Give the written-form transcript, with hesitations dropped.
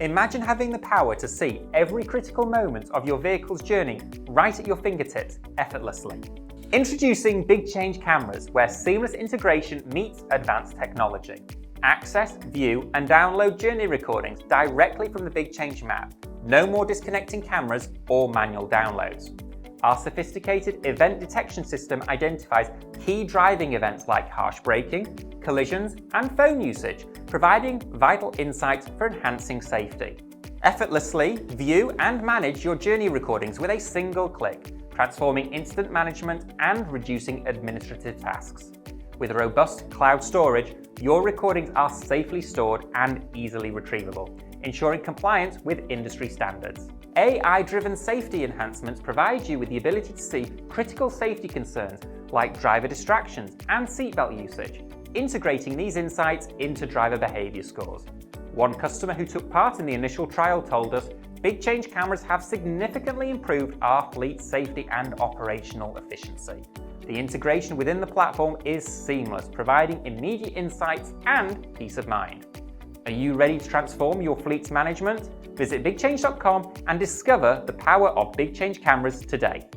Imagine having the power to see every critical moment of your vehicle's journey right at your fingertips effortlessly. Introducing BigChange cameras, where seamless integration meets advanced technology. Access, view, and download journey recordings directly from the BigChange map. No more disconnecting cameras or manual downloads. Our sophisticated event detection system identifies key driving events like harsh braking, collisions, and phone usage, providing vital insights for enhancing safety. Effortlessly view and manage your journey recordings with a single click, transforming incident management and reducing administrative tasks. With robust cloud storage, your recordings are safely stored and easily retrievable, ensuring compliance with industry standards. AI-driven safety enhancements provide you with the ability to see critical safety concerns like driver distractions and seatbelt usage, integrating these insights into driver behavior scores. One customer who took part in the initial trial told us, BigChange cameras have significantly improved our fleet safety and operational efficiency. The integration within the platform is seamless, providing immediate insights and peace of mind. Are you ready to transform your fleet's management? Visit BigChange.com and discover the power of BigChange cameras today.